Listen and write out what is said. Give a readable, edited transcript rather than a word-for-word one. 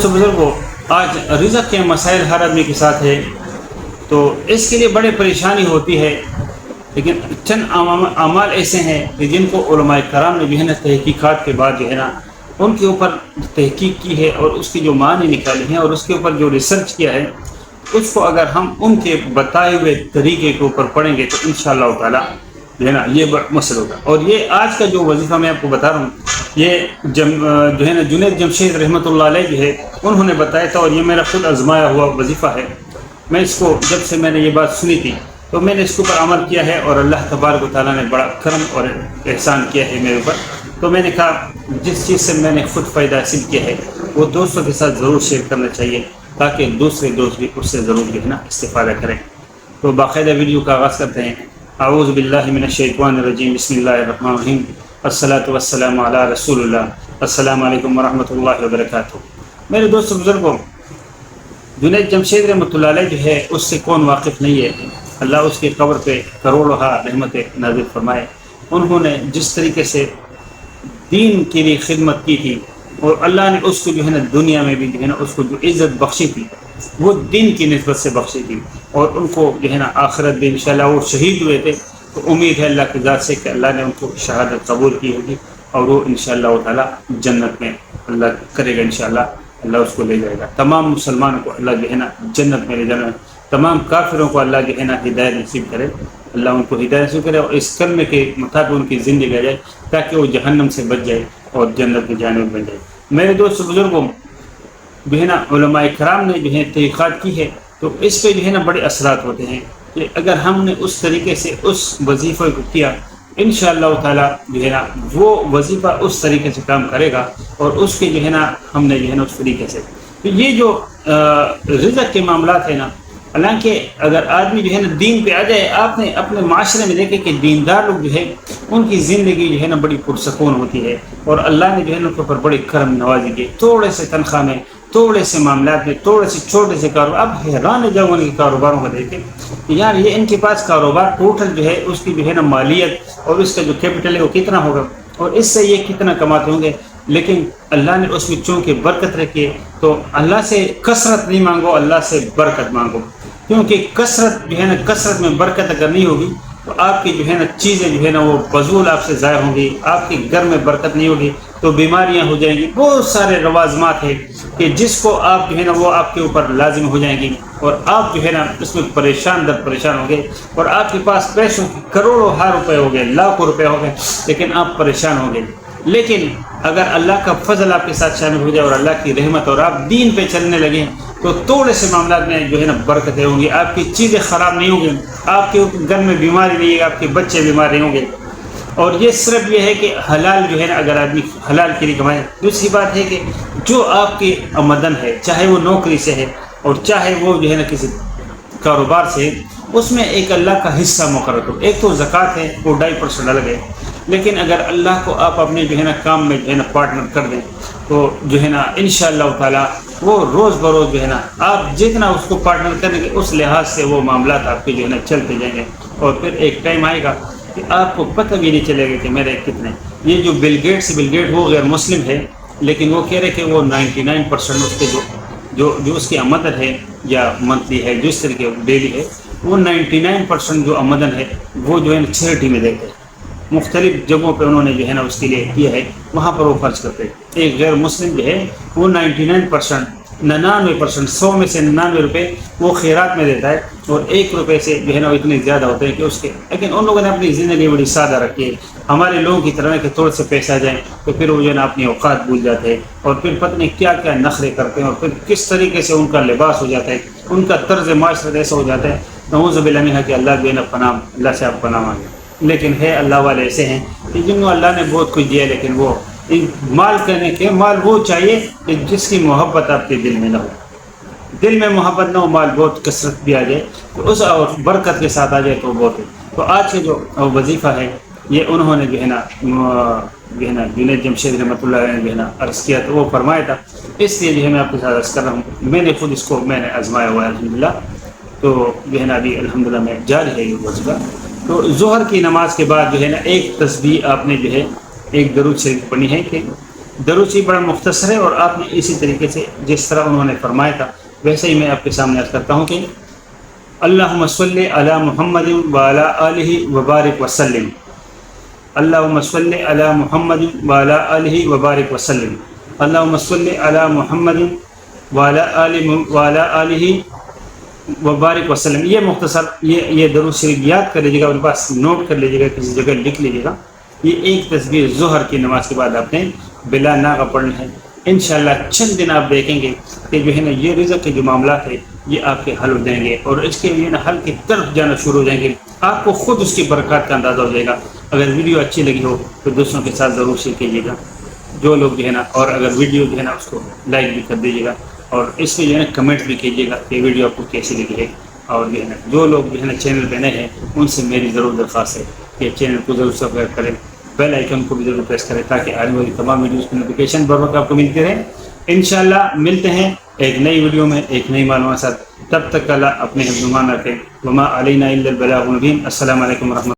دوستوں بزرگوں، آج رزق کے مسائل ہر آدمی کے ساتھ ہے، تو اس کے لیے بڑے پریشانی ہوتی ہے، لیکن چند اعمال ایسے ہیں کہ جن کو علماء کرام نے محنت تحقیقات کے بعد جو ہے نا ان کے اوپر تحقیق کی ہے اور اس کی جو معنی نکالی ہیں اور اس کے اوپر جو ریسرچ کیا ہے، اس کو اگر ہم ان کے بتائے ہوئے طریقے کے اوپر پڑھیں گے تو انشاءاللہ تعالی جو ہے نا یہ بڑا مسئلہ ہوگا۔ اور یہ آج کا جو وظیفہ میں آپ کو بتا رہا ہوں، یہ جو ہے نا جنید جمشید رحمۃ اللہ علیہ جو ہے انہوں نے بتایا تھا، اور یہ میرا خود آزمایا ہوا وظیفہ ہے۔ میں اس کو جب سے میں نے یہ بات سنی تھی تو میں نے اس کے اوپر عمل کیا ہے، اور اللہ تبارک و تعالیٰ نے بڑا کرم اور احسان کیا ہے میرے اوپر۔ تو میں نے کہا جس چیز سے میں نے خود فائدہ حاصل کیا ہے وہ دوستوں کے ساتھ ضرور شیئر کرنا چاہیے، تاکہ دوسرے دوست بھی اس سے ضرور جو ہے نا استفادہ کریں۔ تو باقاعدہ ویڈیو کا آغاز کرتے ہیں۔ اعوذ باللہ من الشیطان الرجیم، بسم اللہ الرحمن الرحیم، الصلاۃ والسلام علی رسول اللہ، السلام علیکم ورحمۃ اللہ وبرکاتہ۔ میرے دوست بزرگوں، جنید جمشید رحمۃ اللہ علیہ جو ہے اس سے کون واقف نہیں ہے، اللہ اس کی قبر پہ کروڑوں رحمت نازل فرمائے۔ انہوں نے جس طریقے سے دین کے لیے خدمت کی تھی، اور اللہ نے اس کو جو ہے نا دنیا میں بھی جو ہے نا اس کو جو عزت بخشی تھی وہ دین کی نسبت سے بخشی تھی، اور ان کو جو ہے نا آخرت بھی انشاءاللہ وہ شہید ہوئے تھے، تو امید ہے اللہ کی ذات سے کہ اللہ نے ان کو شہادت قبول کی ہوگی، اور وہ انشاءاللہ تعالیٰ جنت میں اللہ کرے گا، انشاءاللہ اللہ اس کو لے جائے گا۔ تمام مسلمانوں کو اللہ جو ہے نا جنت میں لے جانا، تمام کافروں کو اللہ جو ہے نا ہدایت نصیب کرے، اللہ ان کو ہدایت نصیب کرے، اور اس کلمے کے مطابق ان کی زندگی آ جائے تاکہ وہ جہنم سے بچ جائے اور جنت کی جانب بن جائے۔ میرے دوست بزرگوں، جو ہے نا علماء کرام نے جو ہے تحقیقات کی ہے، تو اس پہ جو ہے نا بڑے اثرات ہوتے ہیں کہ اگر ہم نے اس طریقے سے اس وظیفے کو کیا، انشاءاللہ تعالیٰ جو ہے نا وہ وظیفہ اس طریقے سے کام کرے گا، اور اس کے جو ہے نا ہم نے جو ہے نا اس طریقے سے تو یہ جو رزق کے معاملات ہیں نا، حالانکہ اگر آدمی جو ہے نا دین پہ آ جائے، آپ نے اپنے معاشرے میں دیکھے کہ دیندار لوگ جو ہے ان کی زندگی جو ہے نا بڑی پرسکون ہوتی ہے، اور اللہ نے جو ہے نا ان کے اوپر بڑے کرم نوازی کی، تھوڑے سے تنخواہ میں، تھوڑے سے معاملات میں، تھوڑے سے چھوٹے سے کاروبار۔ اب حیران ہو جاؤ ان کے کاروباروں کو دیکھ کے، یار یہ ان کے پاس کاروبار ٹوٹل جو ہے اس کی جو ہے نا مالیت اور اس کا جو کیپٹل ہے وہ کتنا ہوگا، اور اس سے یہ کتنا کماتے ہوں گے، لیکن اللہ نے اس میں چونکہ برکت رکھی ہے، تو اللہ سے کثرت نہیں مانگو، اللہ سے برکت مانگو، کیونکہ کثرت جو ہے نا کثرت میں برکت اگر نہیں ہوگی تو آپ کی جو ہے نا چیزیں جو ہے نا وہ فضول آپ سے ضائع ہوں گی، آپ کے گھر میں برکت نہیں ہوگی تو بیماریاں ہو جائیں گی، بہت سارے لوازمات ہیں کہ جس کو آپ جو ہے نا وہ آپ کے اوپر لازم ہو جائیں گی، اور آپ جو ہے نا اس میں پریشان در پریشان ہوں گے، اور آپ کے پاس پیسوں کروڑوں روپے ہو گئے، لاکھوں روپے ہو گئے، لیکن آپ پریشان ہوں گے۔ لیکن اگر اللہ کا فضل آپ کے ساتھ شامل ہو جائے اور اللہ کی رحمت، اور آپ دین پہ چلنے لگیں، تو تھوڑے سے معاملات میں جو ہے نا برکتیں ہوں گی، آپ کی چیزیں خراب نہیں ہوں گی، آپ کے گھر میں بیماری نہیں ہے، آپ کے بچے بیمار نہیں ہوں گے۔ اور یہ صرف یہ ہے کہ حلال جو ہے نا اگر آدمی حلال کے لیے کمائے۔ دوسری بات ہے کہ جو آپ کی آمدن ہے، چاہے وہ نوکری سے ہے اور چاہے وہ جو ہے نا کسی کاروبار سے ہے، اس میں ایک اللہ کا حصہ مقرر کرو۔ ایک تو زکوٰۃ ہے، وہ 2.5% الگ ہے، لیکن اگر اللہ کو آپ اپنے جو ہے نا کام میں جو ہے نا پارٹنر کر دیں تو جو ہے نا انشاءاللہ تعالیٰ وہ روز بروز جو ہے نا آپ جتنا اس کو پارٹنر کریں گے اس لحاظ سے وہ معاملات آپ کے جو ہے نا چلتے جائیں گے، اور پھر ایک ٹائم آئے گا کہ آپ کو پتہ بھی نہیں چلے گا کہ میرے کتنے۔ یہ جو بل گیٹس وہ غیر مسلم ہے، لیکن وہ کہہ رہے کہ وہ 99% اس کے جو اس کی آمدن ہے یا منتھلی ہے، جو اس طریقے ڈیلی ہے، وہ 99% جو آمدن ہے وہ جو ہے نا چیریٹی میں دیتے ہیں۔ مختلف جگہوں پہ انہوں نے جو ہے نا اس کے لیے کیا ہے، وہاں پر وہ خرچ کرتے ہیں۔ ایک غیر مسلم جو ہے وہ 99% 100 میں سے 99 روپے وہ خیرات میں دیتا ہے، اور 1 روپے سے جو ہے نا وہ اتنے زیادہ ہوتے ہیں کہ اس کے، لیکن ان لوگوں نے اپنی زندگی بڑی سادہ رکھی ہے۔ ہمارے لوگوں کی طرح کہ تھوڑے سے پیسے آ جائیں تو پھر وہ جو ہے نا اپنی اوقات بھول جاتے ہیں، اور پھر پتہ نہیں کیا کیا نخرے کرتے ہیں، اور پھر کس طریقے سے ان کا لباس ہو جاتا ہے، ان کا طرز معاشرت ایسا ہو جاتا ہے۔ نعوذ باللہ من کہ اللہ جو ہے نا پناہ، اللہ سے آپ پناہ مانگیں۔ لیکن ہے اللہ والے ایسے ہیں کہ جن کو اللہ نے بہت کچھ دیا، لیکن وہ مال کرنے کے مال وہ چاہیے کہ جس کی محبت آپ کے دل میں نہ ہو، دل میں محبت نہ ہو، مال بہت کثرت بھی آ جائے تو اس اور برکت کے ساتھ آ جائے تو بہت ہے۔ تو آج کے جو وظیفہ ہے یہ انہوں نے جو ہے نا جنید جمشید رحمۃ اللہ علیہ نے جو ہے نا عرض کیا، تو وہ فرمایا تھا، اس لیے جو ہے میں آپ کے ساتھ عرض کر رہا ہوں۔ میں نے خود اس کو میں نے آزمایا ہوا ہے الحمدللہ، تو جو ہے نا ابھی الحمدللہ میں جاری ہے یہ وظیفہ۔ تو ظہر کی نماز کے بعد جو ہے نا ایک تسبیح آپ نے جو ہے ایک درود شریف پڑھنی ہے کہ درود شریف بڑا مختصر ہے، اور آپ نے اسی طریقے سے جس طرح انہوں نے فرمایا تھا ویسے ہی میں آپ کے سامنے عرض کرتا ہوں کہ اللہم صلی علی محمد وعلی آلہ وبارک وسلم، اللہم صلی علی محمد وعلی آلہ وبارک وسلم، اللہم صلی علی محمد وعلی آلہ وبارک وسلم۔ یہ مختصر یہ درود شریف یاد کر لیجیے گا، اپنے پاس نوٹ کر لیجیے گا، کسی جگہ لکھ لیجیے گا۔ یہ ایک تسبیح ظہر کی نماز کے بعد آپ نے بلا ناغہ پڑھنا ہے۔ انشاءاللہ چند دن آپ دیکھیں گے کہ جو ہے نا یہ رزق کے جو معاملات ہے یہ آپ کے حل ہو جائیں گے، اور اس کے لیے نا حل کی طرف جانا شروع ہو جائیں گے، آپ کو خود اس کی برکات کا اندازہ ہو جائے گا۔ اگر ویڈیو اچھی لگی ہو تو دوسروں کے ساتھ ضرور شیئر کیجیے گا، جو لوگ جو ہے نا، اور اگر ویڈیو جو ہے نا اس کو لائک بھی کر دیجیے گا، اور اس میں جو ہے نا کمنٹ بھی کیجیے گا کہ ویڈیو آپ کو کیسی لگی ہے۔ اور جو ہے نا جو لوگ جو ہے نا چینل پہ نئے ہیں ان سے میری ضرور درخواست ہے کہ چینل کو ضرور سبسکرائب کریں، بیل آئیکن کو بھی ضرور پریس کریں تاکہ آنے والی تمام ویڈیوز کی نوٹیفیکیشن بر وقت آپ کو ملتی رہے۔ انشاءاللہ ملتے ہیں ایک نئی ویڈیو میں ایک نئی معلومات ساتھ، تب تک اللہ اپنے حفظ و امان رکھیں۔ وما علینا الا البلاغ المبین۔ السلام علیکم ورحمۃ اللہ۔